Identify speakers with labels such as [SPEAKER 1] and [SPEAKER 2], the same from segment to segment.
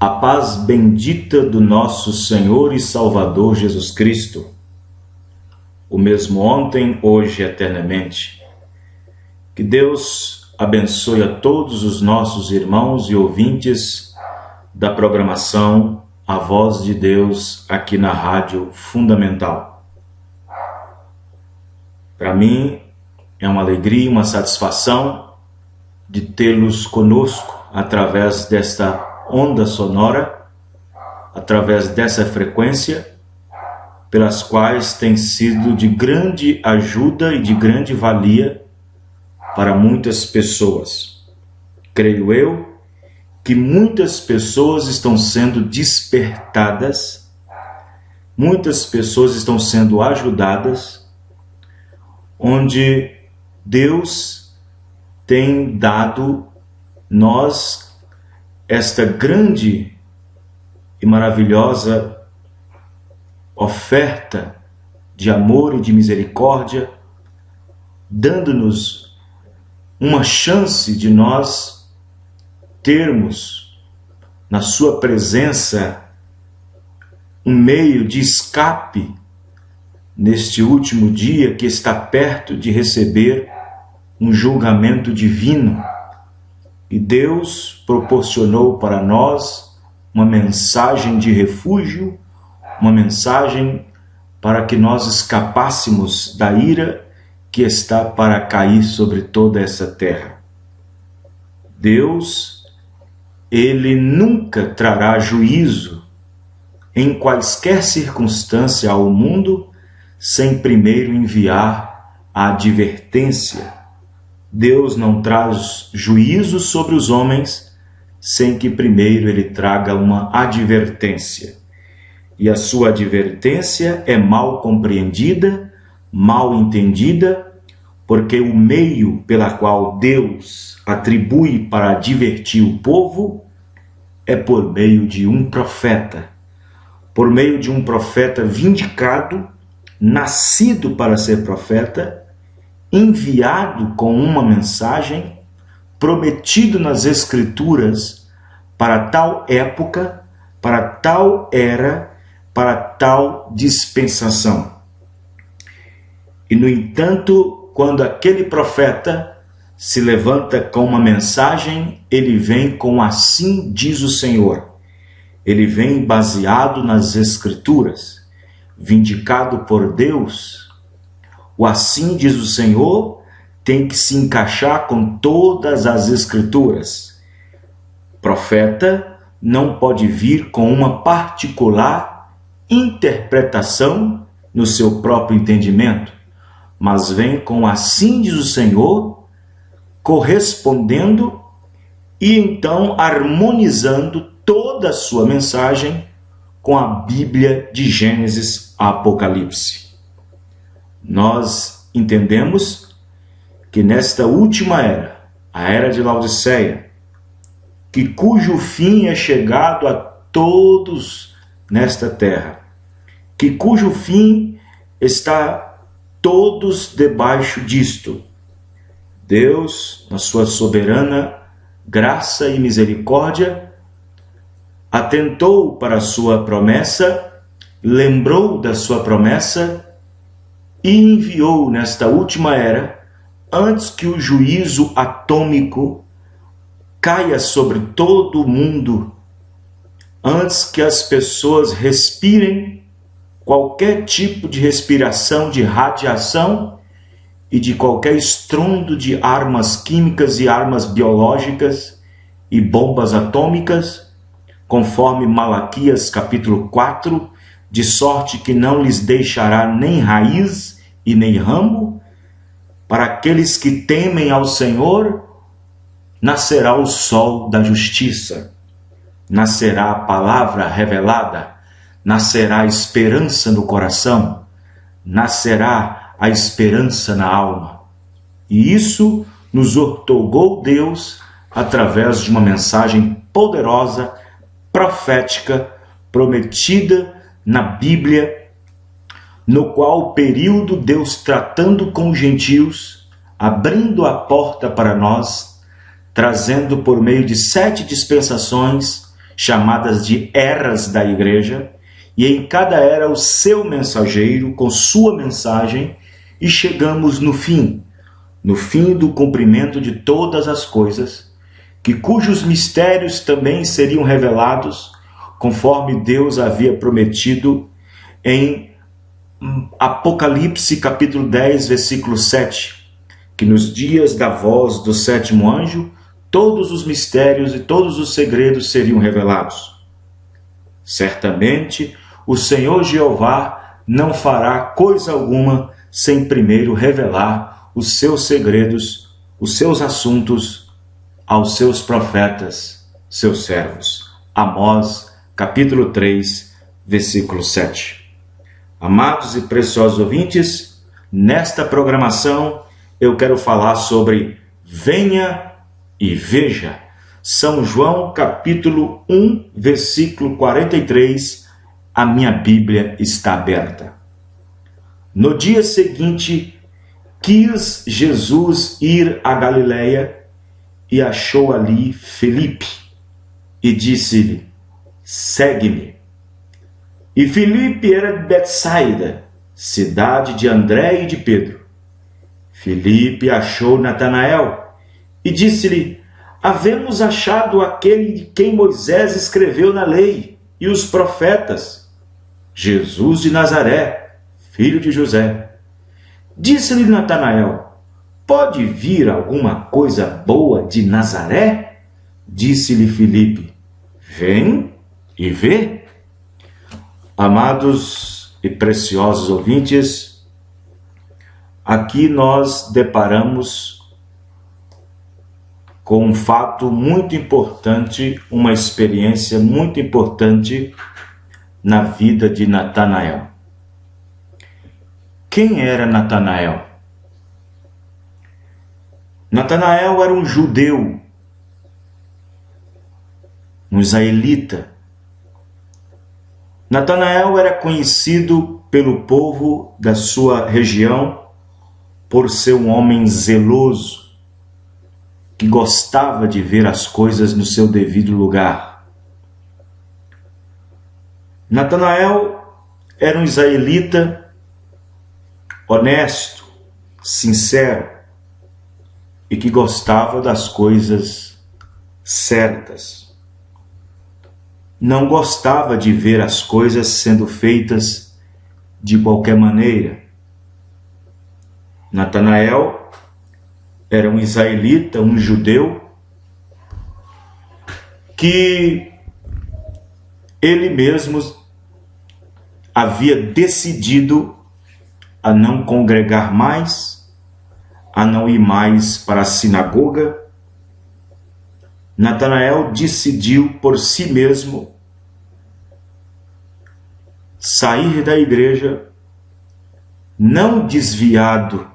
[SPEAKER 1] A paz bendita do nosso Senhor e Salvador Jesus Cristo, o mesmo ontem, hoje e eternamente. Que Deus abençoe a todos os nossos irmãos e ouvintes da programação A Voz de Deus aqui na Rádio Fundamental. Para mim é uma alegria, uma satisfação de tê-los conosco através desta onda sonora, através dessa frequência, pelas quais tem sido de grande ajuda e de grande valia para muitas pessoas. Creio eu que muitas pessoas estão sendo despertadas, muitas pessoas estão sendo ajudadas, onde Deus tem dado nós esta grande e maravilhosa oferta de amor e de misericórdia, dando-nos uma chance de nós termos na sua presença um meio de escape neste último dia que está perto de receber um julgamento divino. E Deus proporcionou para nós uma mensagem de refúgio, uma mensagem para que nós escapássemos da ira que está para cair sobre toda essa terra. Deus, Ele nunca trará juízo em quaisquer circunstância ao mundo sem primeiro enviar a advertência. Deus não traz juízo sobre os homens sem que primeiro Ele traga uma advertência. E a sua advertência é mal compreendida, mal entendida, porque o meio pela qual Deus atribui para advertir o povo é por meio de um profeta. Por meio de um profeta vindicado, nascido para ser profeta, enviado com uma mensagem, prometido nas Escrituras para tal época, para tal era, para tal dispensação. E, no entanto, quando aquele profeta se levanta com uma mensagem, ele vem com assim diz o Senhor. Ele vem baseado nas Escrituras, vindicado por Deus. O assim diz o Senhor tem que se encaixar com todas as Escrituras. Profeta não pode vir com uma particular interpretação no seu próprio entendimento, mas vem com assim diz o Senhor, correspondendo e então harmonizando toda a sua mensagem com a Bíblia de Gênesis a Apocalipse. Nós entendemos que nesta última era, a era de Laodiceia, cujo fim é chegado a todos nesta terra, cujo fim está todos debaixo disto. Deus, na sua soberana graça e misericórdia, atentou para a sua promessa, lembrou da sua promessa e enviou nesta última era, antes que o juízo atômico caia sobre todo o mundo, antes que as pessoas respirem qualquer tipo de respiração de radiação e de qualquer estrondo de armas químicas e armas biológicas e bombas atômicas, conforme Malaquias capítulo 4, de sorte que não lhes deixará nem raiz e nem ramo. Para aqueles que temem ao Senhor, nascerá o sol da justiça, nascerá a palavra revelada, nascerá a esperança no coração, nascerá a esperança na alma. E isso nos outorgou Deus através de uma mensagem poderosa, profética, prometida na Bíblia, no qual o período Deus tratando com os gentios, abrindo a porta para nós, trazendo por meio de 7 dispensações, chamadas de eras da igreja, e em cada era o seu mensageiro com sua mensagem, e chegamos no fim do cumprimento de todas as coisas, cujos mistérios também seriam revelados, conforme Deus havia prometido em Apocalipse capítulo 10, versículo 7, que nos dias da voz do sétimo anjo, todos os mistérios e todos os segredos seriam revelados. Certamente, o Senhor Jeová não fará coisa alguma sem primeiro revelar os seus segredos, os seus assuntos aos seus profetas, seus servos. Amós, capítulo 3, versículo 7. Amados e preciosos ouvintes, nesta programação eu quero falar sobre venha e veja. São João capítulo 1, versículo 43, a minha Bíblia está aberta. No dia seguinte, quis Jesus ir a Galiléia e achou ali Filipe e disse-lhe, segue-me. E Filipe era de Betsaida, cidade de André e de Pedro. Filipe achou Natanael e disse-lhe, havemos achado aquele de quem Moisés escreveu na lei e os profetas, Jesus de Nazaré, filho de José. Disse-lhe Natanael, pode vir alguma coisa boa de Nazaré? Disse-lhe Filipe, vem e vê. Amados e preciosos ouvintes, aqui nós deparamos com um fato muito importante, uma experiência muito importante na vida de Natanael. Quem era Natanael? Natanael era um judeu, um israelita. Natanael era conhecido pelo povo da sua região por ser um homem zeloso, que gostava de ver as coisas no seu devido lugar. Natanael era um israelita honesto, sincero e que gostava das coisas certas. Não gostava de ver as coisas sendo feitas de qualquer maneira. Natanael era um israelita, um judeu, que ele mesmo havia decidido a não congregar mais, a não ir mais para a sinagoga. Natanael decidiu por si mesmo sair da igreja, não desviado,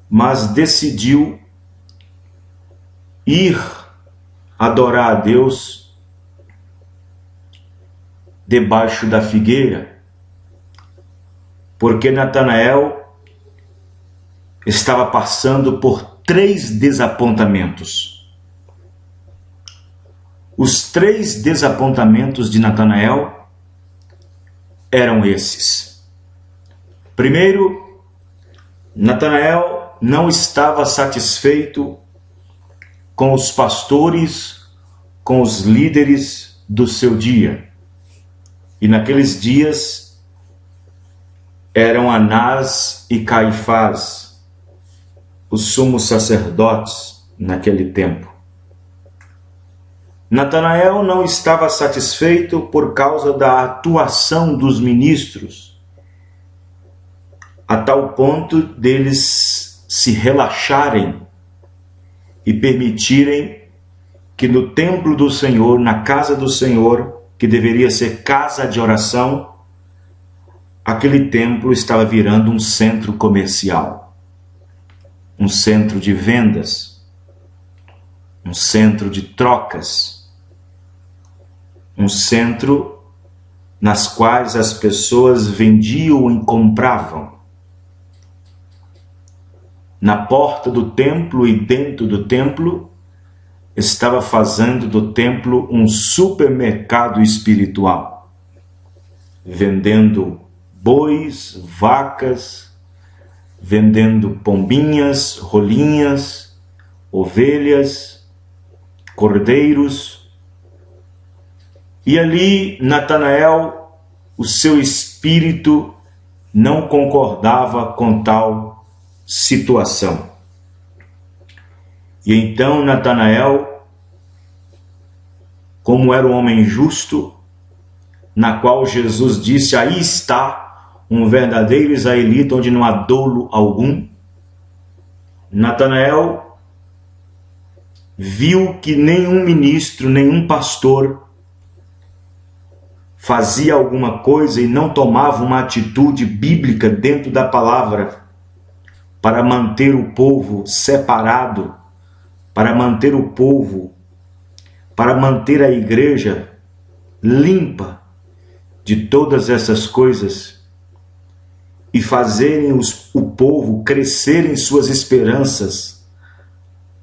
[SPEAKER 1] mas decidiu ir adorar a Deus debaixo da figueira, porque Natanael estava passando por 3 desapontamentos. Os 3 desapontamentos de Natanael eram esses. Primeiro, Natanael não estava satisfeito com os pastores, com os líderes do seu dia. E naqueles dias eram Anás e Caifás, os sumos sacerdotes naquele tempo. Natanael não estava satisfeito por causa da atuação dos ministros, a tal ponto deles se relaxarem e permitirem que no templo do Senhor, na casa do Senhor, que deveria ser casa de oração, aquele templo estava virando um centro comercial, um centro de vendas, um centro de trocas, um centro nas quais as pessoas vendiam e compravam. Na porta do templo e dentro do templo estava fazendo do templo um supermercado espiritual, vendendo bois, vacas, vendendo pombinhas, rolinhas, ovelhas, cordeiros. E ali Natanael, o seu espírito não concordava com tal situação. E então Natanael, como era um homem justo, na qual Jesus disse: aí está um verdadeiro israelita onde não há dolo algum. Natanael viu que nenhum ministro, nenhum pastor fazia alguma coisa e não tomava uma atitude bíblica dentro da palavra para manter o povo separado, para manter o povo, para manter a igreja limpa de todas essas coisas e fazerem o povo crescer em suas esperanças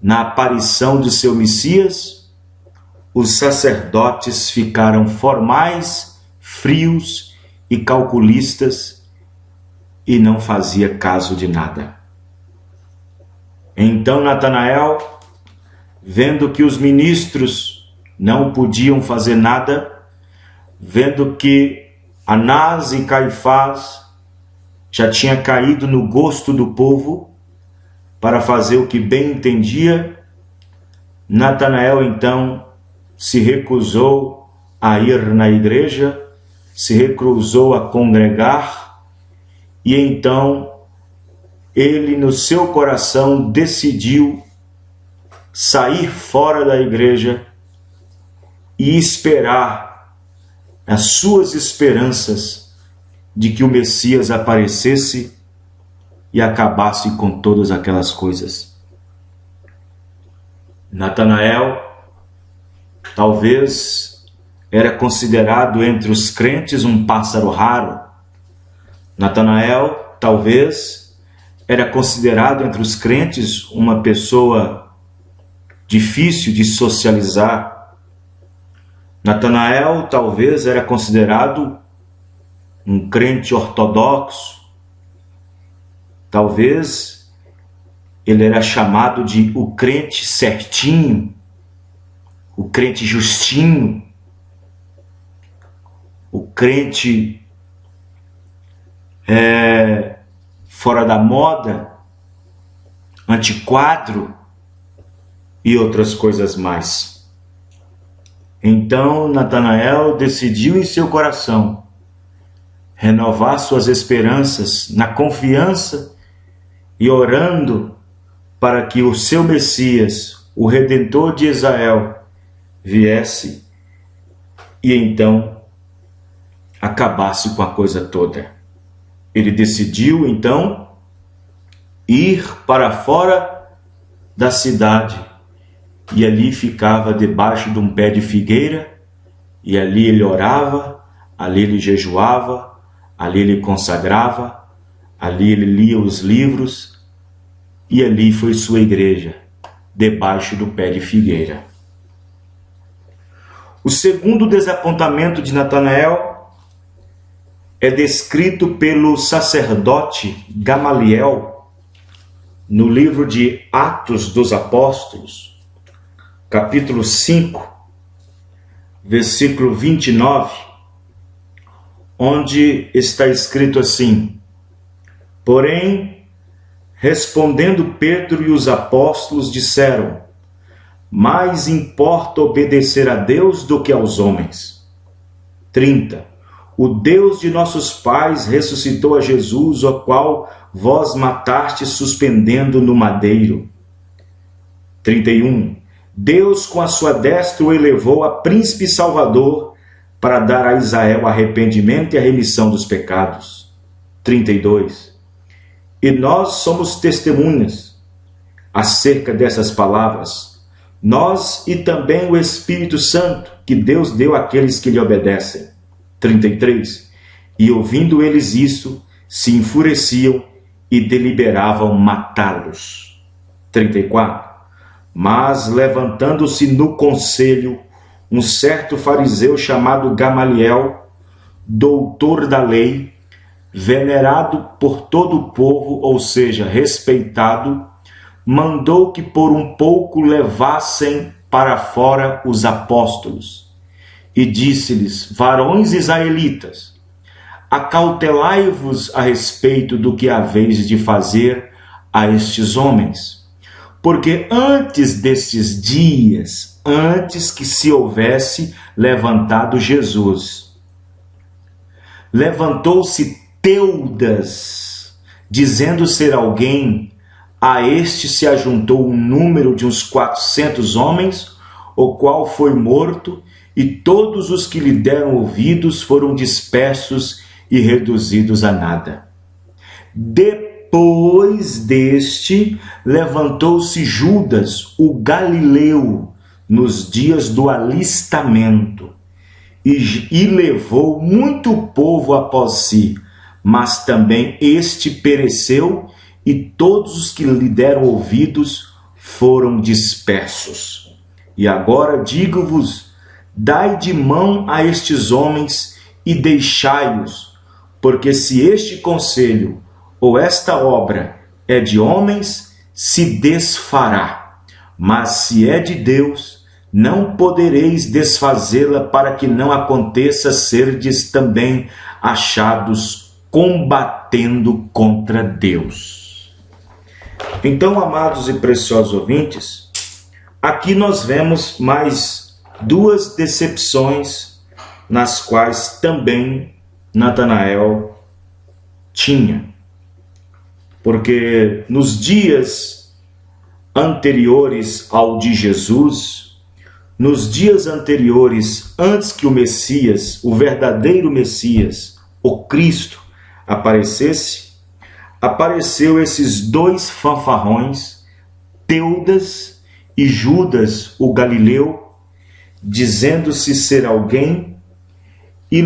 [SPEAKER 1] na aparição do seu Messias. Os sacerdotes ficaram formais, frios e calculistas e não fazia caso de nada. Então Natanael, vendo que os ministros não podiam fazer nada, vendo que Anás e Caifás já tinha caído no gosto do povo para fazer o que bem entendia, Natanael então se recusou a ir na igreja, se recusou a congregar, e então ele no seu coração decidiu sair fora da igreja e esperar as suas esperanças de que o Messias aparecesse e acabasse com todas aquelas coisas. Natanael talvez era considerado entre os crentes um pássaro raro. Natanael talvez era considerado entre os crentes uma pessoa difícil de socializar. Natanael talvez era considerado um crente ortodoxo. Talvez ele era chamado de o crente certinho, o crente justinho, o crente fora da moda, antiquado e outras coisas mais. Então Natanael decidiu em seu coração renovar suas esperanças na confiança e orando para que o seu Messias, o Redentor de Israel, viesse e então acabasse com a coisa toda. Ele decidiu então ir para fora da cidade e ali ficava debaixo de um pé de figueira e ali ele orava, ali ele jejuava, ali ele consagrava, ali ele lia os livros e ali foi sua igreja, debaixo do pé de figueira. O segundo desapontamento de Natanael é descrito pelo sacerdote Gamaliel no livro de Atos dos Apóstolos, capítulo 5, versículo 29, onde está escrito assim: porém, respondendo Pedro e os apóstolos disseram: mais importa obedecer a Deus do que aos homens. 30. O Deus de nossos pais ressuscitou a Jesus, o qual vós matastes suspendendo no madeiro. 31. Deus com a sua destra o elevou a príncipe salvador para dar a Israel arrependimento e a remissão dos pecados. 32. E nós somos testemunhas acerca dessas palavras, nós e também o Espírito Santo, que Deus deu àqueles que lhe obedecem. 33. E ouvindo eles isso, se enfureciam e deliberavam matá-los. 34. Mas, levantando-se no conselho, um certo fariseu chamado Gamaliel, doutor da lei, venerado por todo o povo, ou seja, respeitado, mandou que por um pouco levassem para fora os apóstolos. E disse-lhes: varões israelitas, acautelai-vos a respeito do que haveis de fazer a estes homens. Porque antes destes dias, antes que se houvesse levantado Jesus, levantou-se Teudas, dizendo ser alguém. A este se ajuntou um número de uns 400 homens, o qual foi morto, e todos os que lhe deram ouvidos foram dispersos e reduzidos a nada. Depois deste, levantou-se Judas, o Galileu, nos dias do alistamento, e levou muito povo após si, mas também este pereceu, e todos os que lhe deram ouvidos foram dispersos. E agora digo-vos: dai de mão a estes homens e deixai-os, porque se este conselho ou esta obra é de homens, se desfará, mas se é de Deus, não podereis desfazê-la, para que não aconteça serdes também achados combatendo contra Deus. Então, amados e preciosos ouvintes, aqui nós vemos mais duas decepções nas quais também Natanael tinha. Porque nos dias anteriores ao de Jesus, nos dias anteriores, antes que o Messias, o verdadeiro Messias, o Cristo, apareceu esses dois fanfarrões, Teudas e Judas, o Galileu, dizendo-se ser alguém, e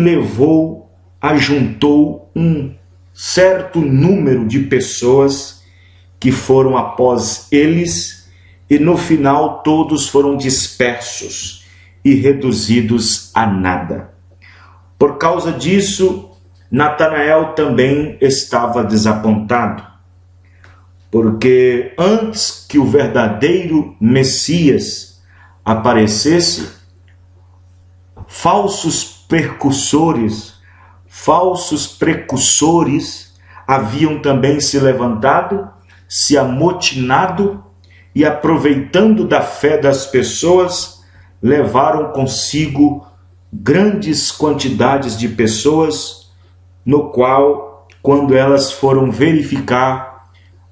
[SPEAKER 1] ajuntou um certo número de pessoas que foram após eles, e no final todos foram dispersos e reduzidos a nada. Por causa disso, Natanael também estava desapontado, porque antes que o verdadeiro Messias aparecesse, falsos precursores haviam também se levantado, se amotinado e, aproveitando da fé das pessoas, levaram consigo grandes quantidades de pessoas, no qual, quando elas foram verificar,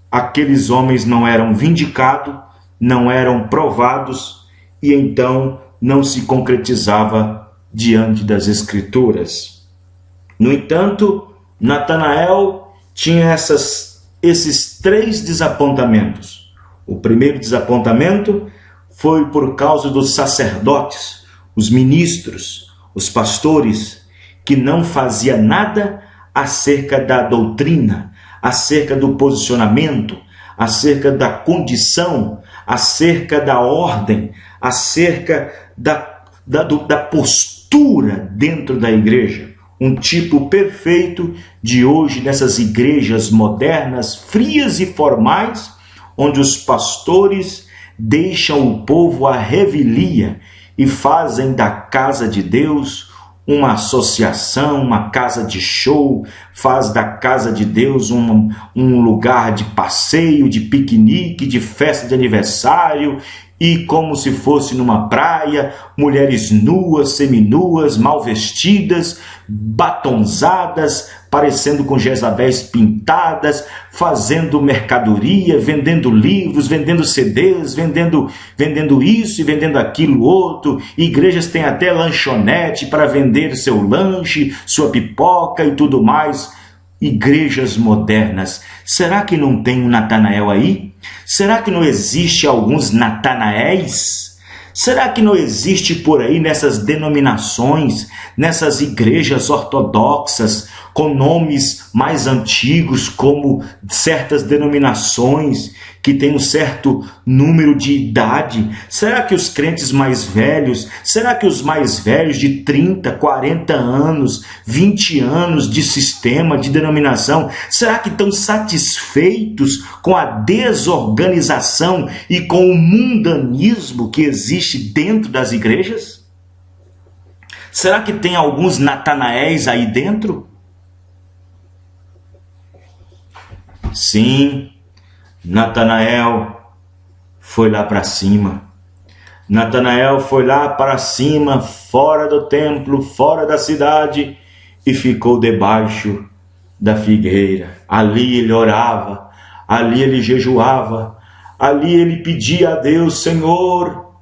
[SPEAKER 1] aqueles homens não eram vindicados, não eram provados, e então não se concretizava diante das Escrituras. No entanto, Natanael tinha esses três desapontamentos. O primeiro desapontamento foi por causa dos sacerdotes, os ministros, os pastores, que não fazia nada acerca da doutrina, acerca do posicionamento, acerca da condição, acerca da ordem, acerca da postura dentro da igreja. Um tipo perfeito de hoje nessas igrejas modernas, frias e formais, onde os pastores deixam o povo à revelia e fazem da casa de Deus uma associação, uma casa de show, faz da casa de Deus um lugar de passeio, de piquenique, de festa de aniversário, e como se fosse numa praia, mulheres nuas, seminuas, mal vestidas, batonzadas, parecendo com Jezabéis pintadas, fazendo mercadoria, vendendo livros, vendendo CDs, vendendo isso e vendendo aquilo outro. Igrejas têm até lanchonete para vender seu lanche, sua pipoca e tudo mais. Igrejas modernas. Será que não tem um Natanael aí? Será que não existe alguns Natanaéis? Será que não existe por aí nessas denominações, nessas igrejas ortodoxas, com nomes mais antigos, como certas denominações que têm um certo número de idade? Será que os crentes mais velhos, será que os mais velhos de 30, 40 anos, 20 anos de sistema, de denominação, será que estão satisfeitos com a desorganização e com o mundanismo que existe dentro das igrejas? Será que tem alguns Natanaéis aí dentro? Sim, Natanael foi lá para cima. Natanael foi lá para cima, fora do templo, fora da cidade, e ficou debaixo da figueira. Ali ele orava, ali ele jejuava, ali ele pedia a Deus: Senhor,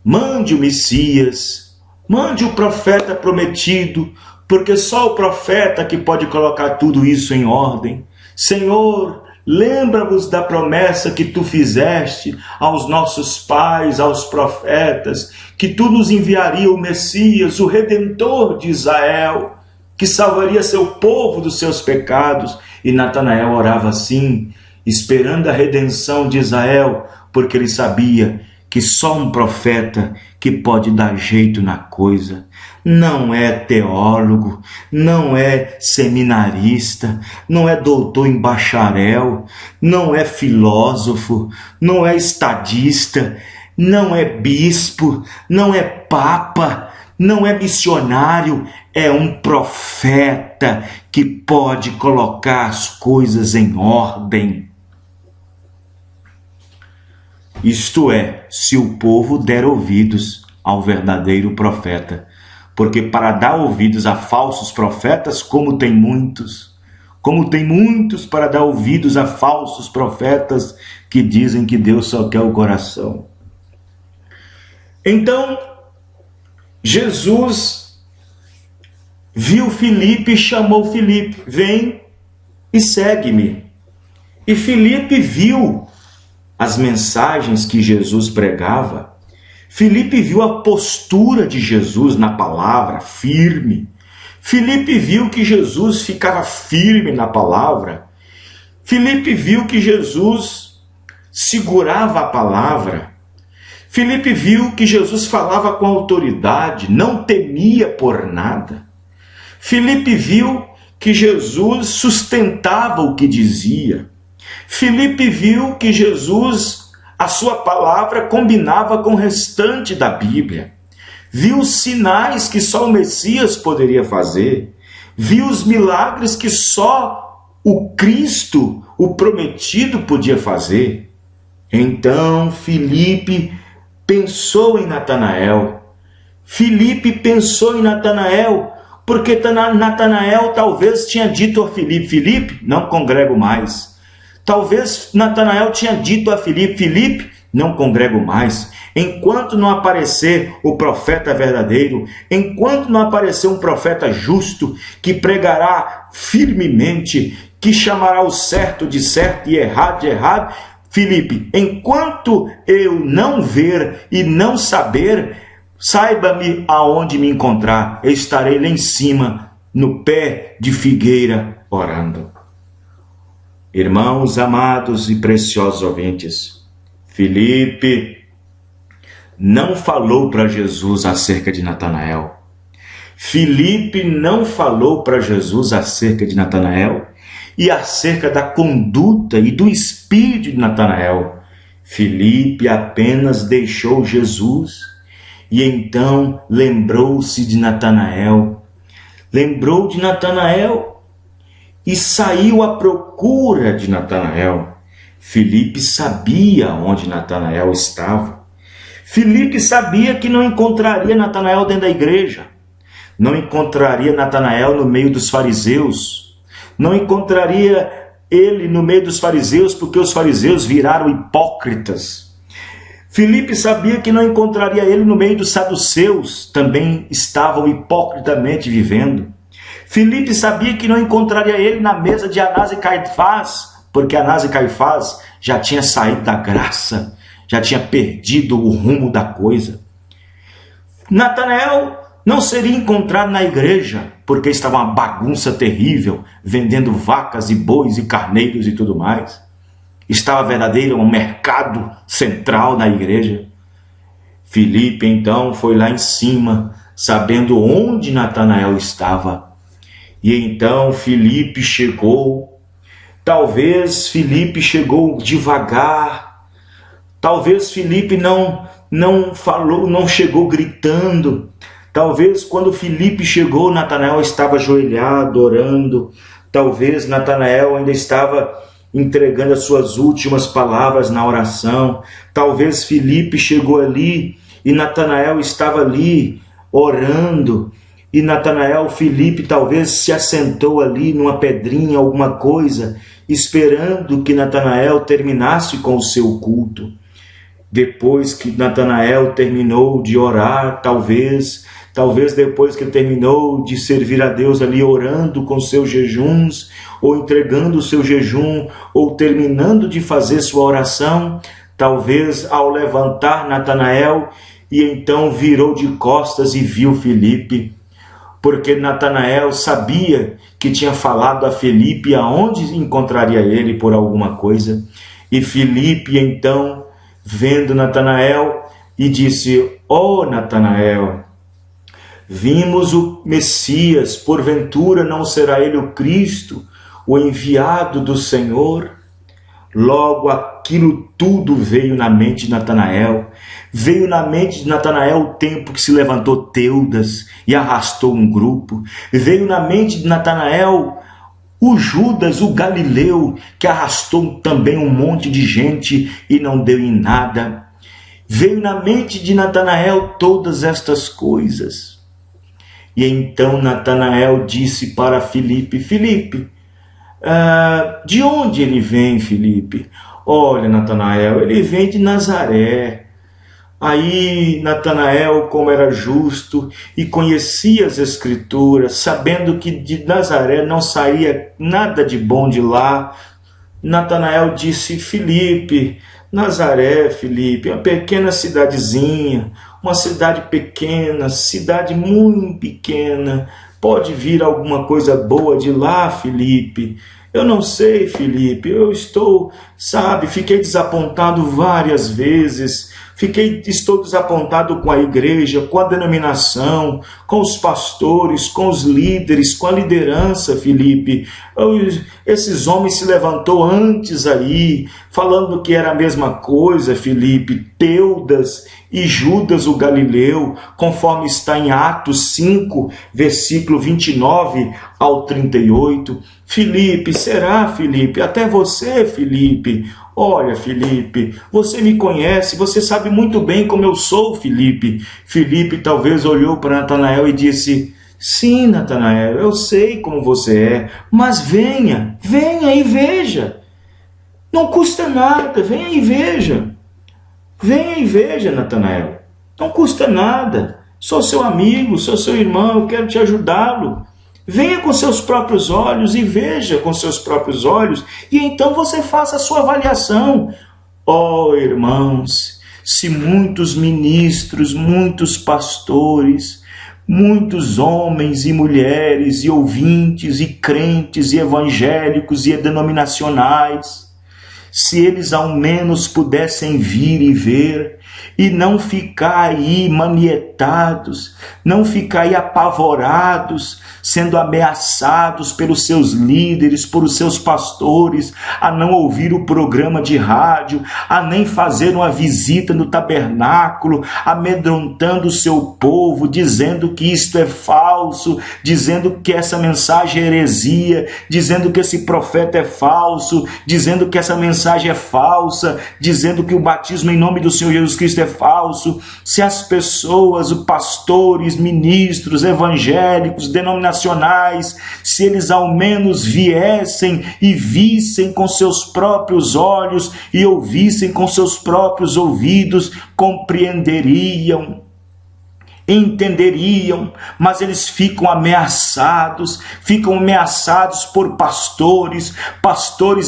[SPEAKER 1] mande o Messias, mande o profeta prometido, porque só o profeta que pode colocar tudo isso em ordem. Senhor, lembra-vos da promessa que tu fizeste aos nossos pais, aos profetas, que tu nos enviaria o Messias, o Redentor de Israel, que salvaria seu povo dos seus pecados. E Natanael orava assim, esperando a redenção de Israel, porque ele sabia que só um profeta que pode dar jeito na coisa. Não é teólogo, não é seminarista, não é doutor em bacharel, não é filósofo, não é estadista, não é bispo, não é papa, não é missionário, é um profeta que pode colocar as coisas em ordem. Isto é, se o povo der ouvidos ao verdadeiro profeta. Porque para dar ouvidos a falsos profetas, como tem muitos para dar ouvidos a falsos profetas que dizem que Deus só quer o coração. Então, Jesus viu Filipe e chamou Filipe: vem e segue-me. E Filipe viu as mensagens que Jesus pregava. Filipe viu a postura de Jesus na palavra, firme. Filipe viu que Jesus ficava firme na palavra. Filipe viu que Jesus segurava a palavra. Filipe viu que Jesus falava com autoridade, não temia por nada. Filipe viu que Jesus sustentava o que dizia. Filipe viu que Jesus, a sua palavra, combinava com o restante da Bíblia. Viu os sinais que só o Messias poderia fazer. Viu os milagres que só o Cristo, o prometido, podia fazer. Então Filipe pensou em Natanael. Filipe pensou em Natanael, porque Natanael talvez tinha dito a Filipe: Filipe, não congrego mais. Talvez Natanael tinha dito a Filipe: Filipe, não congrego mais. Enquanto não aparecer o profeta verdadeiro, enquanto não aparecer um profeta justo, que pregará firmemente, que chamará o certo de certo e errado de errado, Filipe, enquanto eu não ver e não saber, saiba-me aonde me encontrar. Eu estarei lá em cima, no pé de figueira, orando. Irmãos amados e preciosos ouvintes, Filipe não falou para Jesus acerca de Natanael. Filipe não falou para Jesus acerca de Natanael e acerca da conduta e do espírito de Natanael. Filipe apenas deixou Jesus e então lembrou-se de Natanael. Lembrou de Natanael e saiu à procura de Natanael. Filipe sabia onde Natanael estava. Filipe sabia que não encontraria Natanael dentro da igreja. Não encontraria Natanael no meio dos fariseus. Não encontraria ele no meio dos fariseus, porque os fariseus viraram hipócritas. Filipe sabia que não encontraria ele no meio dos saduceus, também estavam hipocritamente vivendo. Filipe sabia que não encontraria ele na mesa de Anás e Caifás, porque Anás e Caifás já tinha saído da graça, já tinha perdido o rumo da coisa. Natanael não seria encontrado na igreja, porque estava uma bagunça terrível, vendendo vacas e bois e carneiros e tudo mais. estava verdadeiro, um mercado central na igreja. Filipe então foi lá em cima, sabendo onde Natanael estava. E então Filipe chegou. Talvez Filipe chegou devagar. Talvez Filipe não falou, não chegou gritando. Talvez quando Filipe chegou, Natanael estava ajoelhado, orando. Talvez Natanael ainda estava entregando as suas últimas palavras na oração. Talvez Filipe chegou ali e Natanael estava ali orando. E Filipe talvez se assentou ali numa pedrinha, alguma coisa, esperando que Natanael terminasse com o seu culto. Depois que Natanael terminou de orar, talvez depois que terminou de servir a Deus ali, orando com seus jejuns, ou entregando o seu jejum, ou terminando de fazer sua oração, talvez ao levantar Natanael, e então virou de costas e viu Filipe, porque Natanael sabia que tinha falado a Filipe aonde encontraria ele por alguma coisa, e Filipe então, vendo Natanael, e disse: ó Natanael, vimos o Messias, porventura não será ele o Cristo, o enviado do Senhor? Logo aquilo tudo veio na mente de Natanael. Veio na mente de Natanael o tempo que se levantou Teudas e arrastou um grupo. Veio na mente de Natanael o Judas, o Galileu, que arrastou também um monte de gente e não deu em nada. Veio na mente de Natanael todas estas coisas. E então Natanael disse para Filipe: Filipe, de onde ele vem, Filipe? Olha, Natanael, ele vem de Nazaré. Aí Natanael, como era justo e conhecia as Escrituras, sabendo que de Nazaré não saía nada de bom de lá, Natanael disse: Filipe, Nazaré, Filipe, uma pequena cidadezinha, uma cidade pequena, cidade muito pequena, pode vir alguma coisa boa de lá, Filipe? Eu não sei, Filipe, fiquei desapontado várias vezes, estou desapontado com a igreja, com a denominação, com os pastores, com os líderes, com a liderança, Filipe. Esses homens se levantou antes aí, falando que era a mesma coisa, Filipe, Teudas e Judas o Galileu, conforme está em Atos 5, versículo 29 ao 38. Filipe, será, Filipe? Até você, Filipe. Olha, Filipe, você me conhece, você sabe muito bem como eu sou, Filipe. Filipe talvez olhou para Natanael e disse: sim, Natanael, eu sei como você é, mas venha e veja. Não custa nada, venha e veja. Venha e veja, Natanael. Não custa nada. Sou seu amigo, sou seu irmão, eu quero te ajudá-lo. Venha com seus próprios olhos e veja com seus próprios olhos, e então você faça a sua avaliação. Oh, irmãos, se muitos ministros, muitos pastores, muitos homens e mulheres, e ouvintes, e crentes, e evangélicos, e denominacionais, se eles ao menos pudessem vir e ver, e não ficar aí manietados, não ficar aí apavorados, sendo ameaçados pelos seus líderes, por os seus pastores, a não ouvir o programa de rádio, a nem fazer uma visita no tabernáculo, amedrontando o seu povo, dizendo que isto é falso, dizendo que essa mensagem é heresia, dizendo que esse profeta é falso, dizendo que essa mensagem é falsa, dizendo que o batismo em nome do Senhor Jesus Cristo é falso. Se as pessoas, os pastores, ministros, evangélicos, denominacionais, se eles ao menos viessem e vissem com seus próprios olhos e ouvissem com seus próprios ouvidos, compreenderiam, entenderiam, mas eles ficam ameaçados por pastores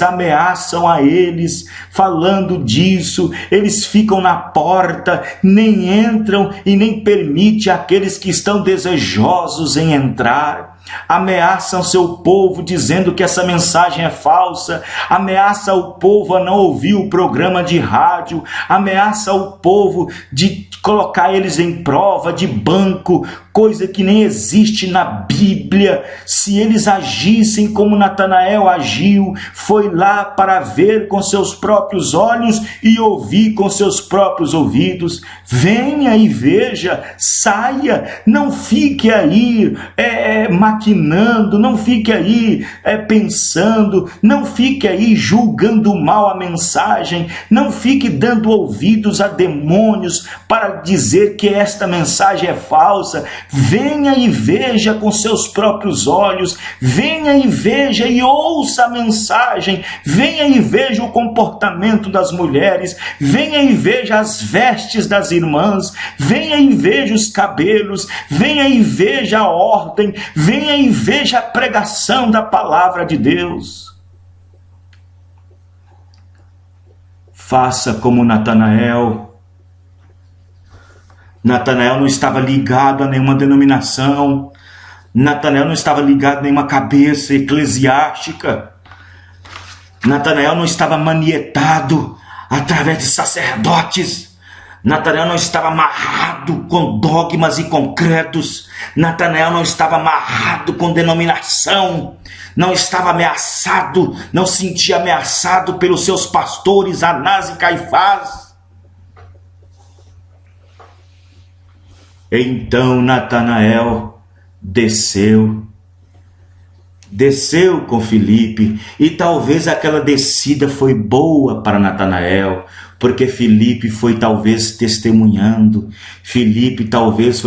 [SPEAKER 1] ameaçam a eles, falando disso, eles ficam na porta, nem entram e nem permite aqueles que estão desejosos em entrar. ameaçam seu povo dizendo que essa mensagem é falsa, ameaça o povo a não ouvir o programa de rádio, ameaça o povo de colocar eles em prova de banco, coisa que nem existe na Bíblia. Se eles agissem como Natanael agiu, foi lá para ver com seus próprios olhos e ouvir com seus próprios ouvidos. Venha e veja, saia, não fique aí maquinando, não fique aí pensando, não fique aí julgando mal a mensagem, não fique dando ouvidos a demônios para dizer que esta mensagem é falsa. Venha e veja com seus próprios olhos, venha e veja e ouça a mensagem, venha e veja o comportamento das mulheres, venha e veja as vestes das irmãs, venha e veja os cabelos, venha e veja a ordem, venha e veja a pregação da palavra de Deus. Faça como Natanael. Natanael não estava ligado a nenhuma denominação. Natanael não estava ligado a nenhuma cabeça eclesiástica. Natanael não estava manietado através de sacerdotes. Natanael não estava amarrado com dogmas e com credos. Natanael não estava amarrado com denominação. Não estava ameaçado, não se sentia ameaçado pelos seus pastores Anás e Caifás. Então Natanael desceu com Filipe, e talvez aquela descida foi boa para Natanael, porque Filipe foi talvez testemunhando, Filipe talvez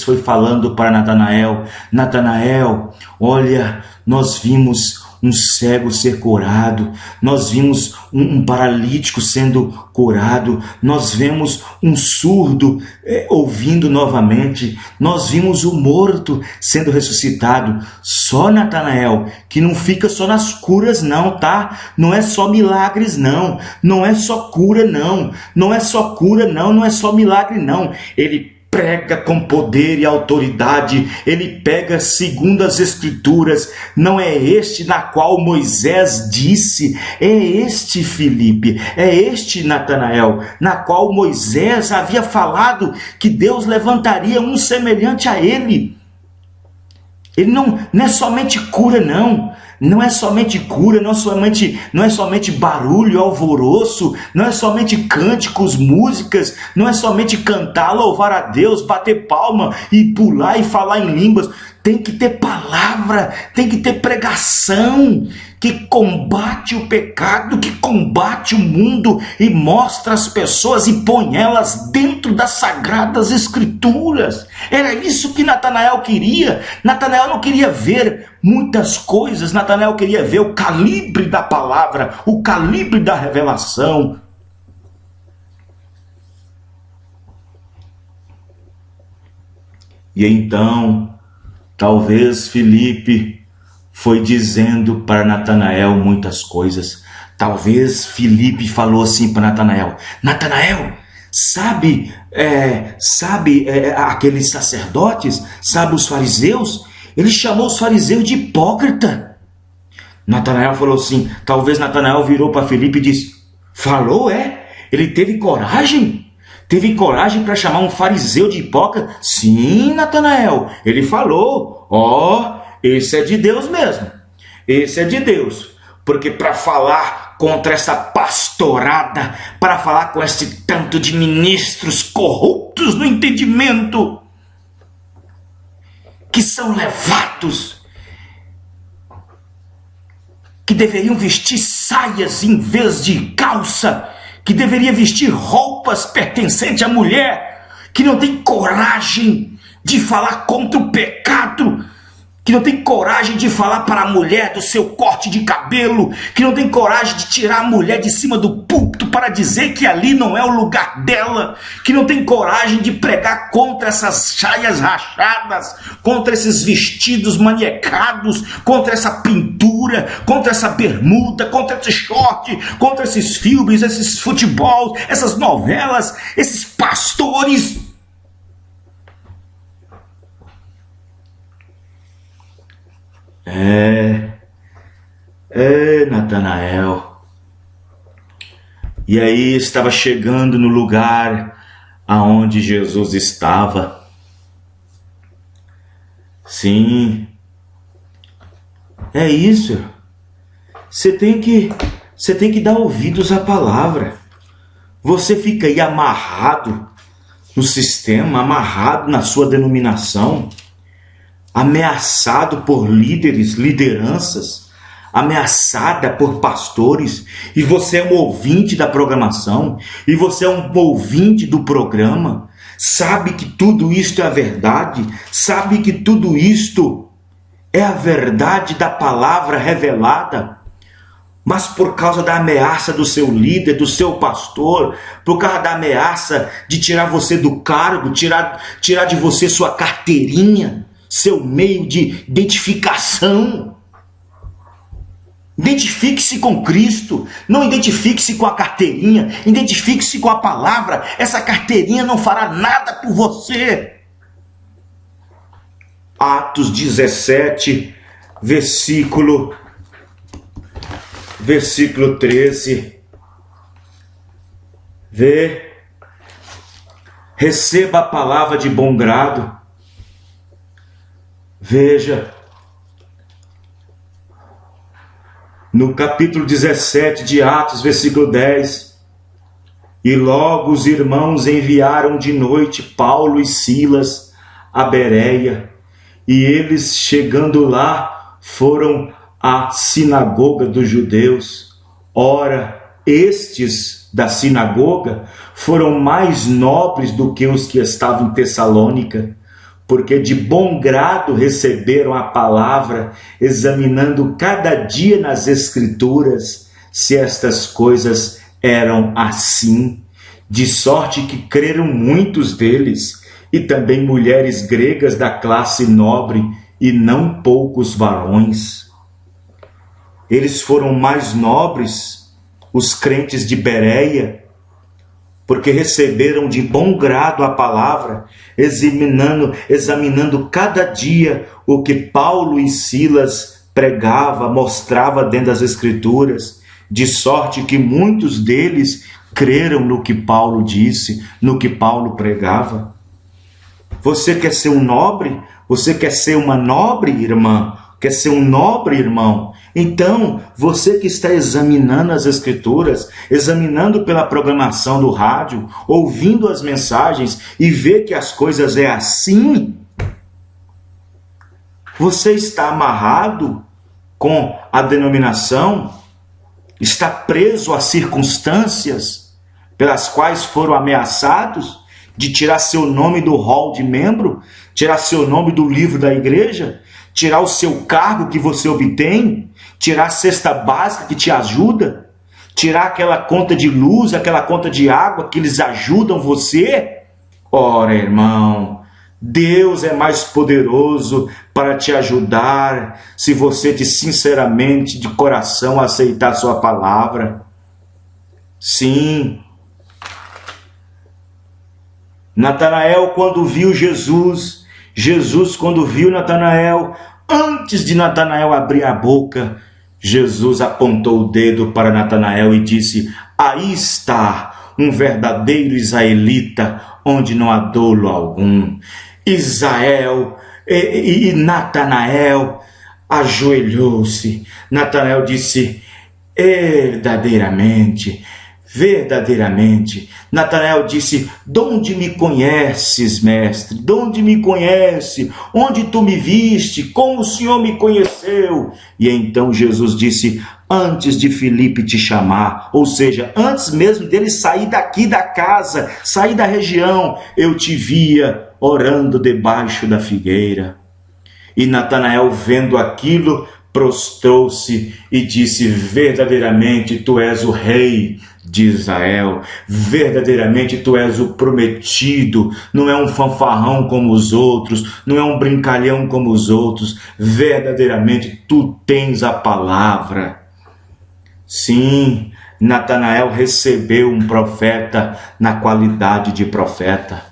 [SPEAKER 1] foi falando para Natanael: Natanael, olha, nós vimos um cego ser curado, nós vimos um paralítico sendo curado, nós vemos um surdo ouvindo novamente, nós vimos o morto sendo ressuscitado. Só Natanael, que não fica só nas curas não, tá? Não é só milagres não, não é só cura não, não é só cura não, não é só milagre não. Ele prega com poder e autoridade, ele pega segundo as Escrituras. Não é este na qual Moisés disse, é este Filipe, é este Natanael, na qual Moisés havia falado que Deus levantaria um semelhante a ele. Ele não é somente cura não, não é somente cura, não é somente barulho, alvoroço, não é somente cânticos, músicas, não é somente cantar, louvar a Deus, bater palma e pular e falar em línguas. Tem que ter palavra, tem que ter pregação que combate o pecado, que combate o mundo e mostra as pessoas e põe elas dentro das sagradas Escrituras. Era isso que Natanael queria. Natanael não queria ver muitas coisas, Natanael queria ver o calibre da palavra, o calibre da revelação. E então, talvez Filipe foi dizendo para Natanael muitas coisas. Talvez Filipe falou assim para Natanael: Natanael, sabe aqueles sacerdotes, sabe os fariseus? Ele chamou os fariseus de hipócrita. Natanael falou assim, talvez Natanael virou para Filipe e disse: falou, é? Ele teve coragem? Teve coragem para chamar um fariseu de hipócrita? Sim, Natanael, ele falou. Esse é de Deus mesmo. Esse é de Deus. Porque para falar contra essa pastorada, para falar com esse tanto de ministros corruptos no entendimento, que são levados, que deveriam vestir saias em vez de calça, que deveria vestir roupas pertencentes à mulher, que não tem coragem de falar contra o pecado, que não tem coragem de falar para a mulher do seu corte de cabelo, que não tem coragem de tirar a mulher de cima do púlpito para dizer que ali não é o lugar dela, que não tem coragem de pregar contra essas saias rachadas, contra esses vestidos maniecados, contra essa pintura, contra essa bermuda, contra esse short, contra esses filmes, esses futebol, essas novelas, esses pastores. Natanael. E aí estava chegando no lugar aonde Jesus estava. Sim, é isso. Você tem que dar ouvidos à palavra. Você fica aí amarrado no sistema, amarrado na sua denominação, ameaçado por líderes, lideranças, ameaçada por pastores, e você é um ouvinte da programação, e você é um ouvinte do programa, sabe que tudo isto é a verdade, sabe que tudo isto é a verdade da palavra revelada, mas por causa da ameaça do seu líder, do seu pastor, por causa da ameaça de tirar você do cargo, tirar de você sua carteirinha, seu meio de identificação. Identifique-se com Cristo, não identifique-se com a carteirinha, identifique-se com a palavra. Essa carteirinha não fará nada por você. Atos 17, versículo 13. Vê, receba a palavra de bom grado. Veja, no capítulo 17 de Atos, versículo 10. E logo os irmãos enviaram de noite Paulo e Silas a Bereia, e eles, chegando lá, foram à sinagoga dos judeus. Ora, estes da sinagoga foram mais nobres do que os que estavam em Tessalônica, porque de bom grado receberam a palavra, examinando cada dia nas Escrituras se estas coisas eram assim, de sorte que creram muitos deles, e também mulheres gregas da classe nobre, e não poucos varões. Eles foram mais nobres, os crentes de Bereia, porque receberam de bom grado a palavra, examinando cada dia o que Paulo e Silas pregava, mostrava dentro das Escrituras, de sorte que muitos deles creram no que Paulo disse, no que Paulo pregava. Você quer ser um nobre? Você quer ser uma nobre irmã? Quer ser um nobre irmão? Então, você que está examinando as Escrituras, examinando pela programação do rádio, ouvindo as mensagens e vê que as coisas é assim, você está amarrado com a denominação, está preso às circunstâncias pelas quais foram ameaçados de tirar seu nome do hall de membro, tirar seu nome do livro da igreja, tirar o seu cargo que você obtém, tirar a cesta básica que te ajuda, tirar aquela conta de luz, aquela conta de água que eles ajudam você. Ora, irmão, Deus é mais poderoso para te ajudar se você sinceramente, de coração, aceitar sua palavra. Sim. Natanael, quando viu Jesus quando viu Natanael, antes de Natanael abrir a boca, Jesus apontou o dedo para Natanael e disse: aí está um verdadeiro israelita, onde não há dolo algum. Israel e Natanael ajoelhou-se. Natanael disse: verdadeiramente. Natanael disse: de onde me conheces, mestre? De onde me conhece? Onde tu me viste? Como o Senhor me conheceu? E então Jesus disse: antes de Filipe te chamar, ou seja, antes mesmo dele sair daqui da casa, sair da região, eu te via orando debaixo da figueira. E Natanael, vendo aquilo, prostrou-se e disse: verdadeiramente tu és o rei de Israel, verdadeiramente tu és o prometido, não é um fanfarrão como os outros, não é um brincalhão como os outros, verdadeiramente tu tens a palavra. Sim, Natanael recebeu um profeta na qualidade de profeta.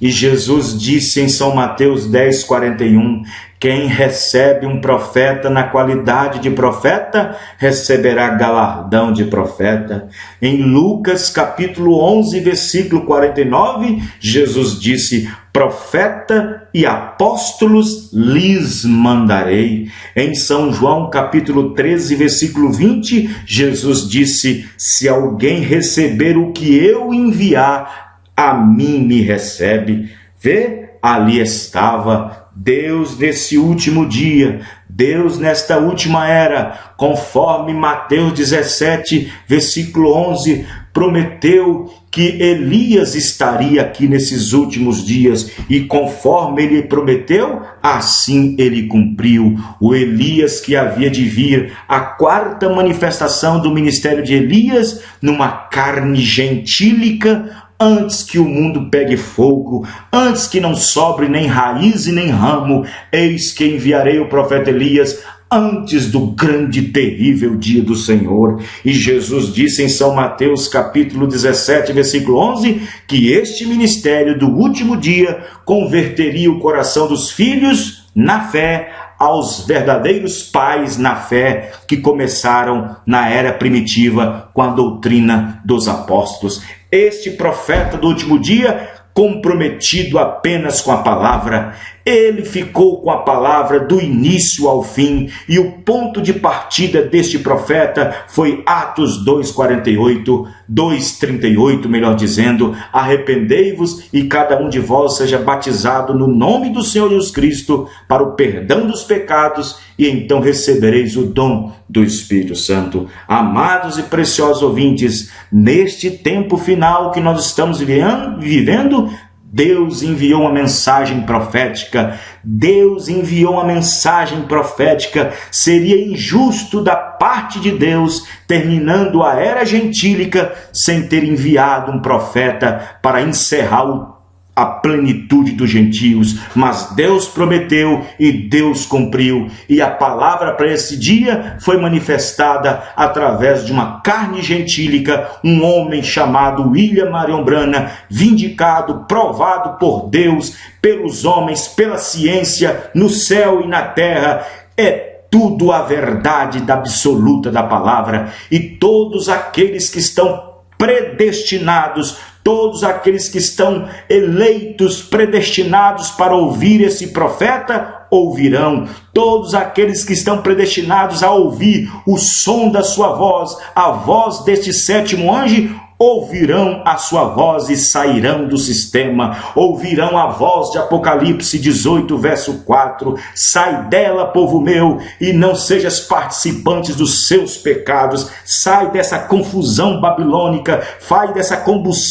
[SPEAKER 1] E Jesus disse em São Mateus 10:41, Quem recebe um profeta na qualidade de profeta, receberá galardão de profeta. Em Lucas capítulo 11, versículo 49, Jesus disse: profeta e apóstolos lhes mandarei. Em São João capítulo 13, versículo 20, Jesus disse: se alguém receber o que eu enviar, a mim me recebe. Vê, ali estava Deus nesse último dia, Deus nesta última era, conforme Mateus 17, versículo 11, prometeu que Elias estaria aqui nesses últimos dias, e conforme ele prometeu, assim ele cumpriu. O Elias que havia de vir, a quarta manifestação do ministério de Elias, numa carne gentílica, antes que o mundo pegue fogo, antes que não sobre nem raiz e nem ramo, eis que enviarei o profeta Elias antes do grande e terrível dia do Senhor. E Jesus disse em São Mateus capítulo 17, versículo 11, que este ministério do último dia converteria o coração dos filhos na fé aos verdadeiros pais na fé que começaram na era primitiva com a doutrina dos apóstolos. Este profeta do último dia, comprometido apenas com a palavra, ele ficou com a palavra do início ao fim, e o ponto de partida deste profeta foi Atos 2:48, 2:38, melhor dizendo: arrependei-vos e cada um de vós seja batizado no nome do Senhor Jesus Cristo para o perdão dos pecados, e então recebereis o dom do Espírito Santo. Amados e preciosos ouvintes, neste tempo final que nós estamos vivendo, Deus enviou uma mensagem profética. Deus enviou uma mensagem profética. Seria injusto da parte de Deus, terminando a era gentílica, sem ter enviado um profeta para encerrar a plenitude dos gentios. Mas Deus prometeu e Deus cumpriu, e a palavra para esse dia foi manifestada através de uma carne gentílica, um homem chamado William Marion Branham, vindicado, provado por Deus, pelos homens, pela ciência, no céu e na terra. É tudo a verdade absoluta da palavra, e todos aqueles que estão predestinados, todos aqueles que estão eleitos, predestinados para ouvir esse profeta, ouvirão. Todos aqueles que estão predestinados a ouvir o som da sua voz, a voz deste sétimo anjo, ouvirão a sua voz e sairão do sistema. Ouvirão a voz de Apocalipse 18, verso 4. Sai dela, povo meu, e não sejas participantes dos seus pecados. Sai dessa confusão babilônica, sai dessa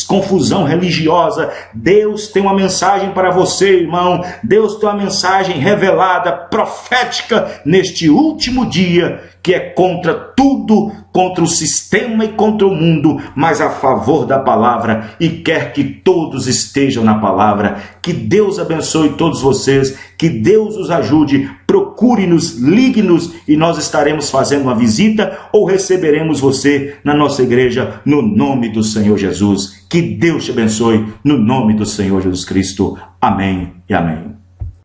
[SPEAKER 1] confusão religiosa. Deus tem uma mensagem para você, irmão. Deus tem uma mensagem revelada, profética, neste último dia, que é contra tudo, contra o sistema e contra o mundo, mas a favor da palavra, e quer que todos estejam na palavra. Que Deus abençoe todos vocês, que Deus os ajude. Procure-nos, ligue-nos, e nós estaremos fazendo uma visita ou receberemos você na nossa igreja, no nome do Senhor Jesus. Que Deus te abençoe, no nome do Senhor Jesus Cristo. Amém e amém.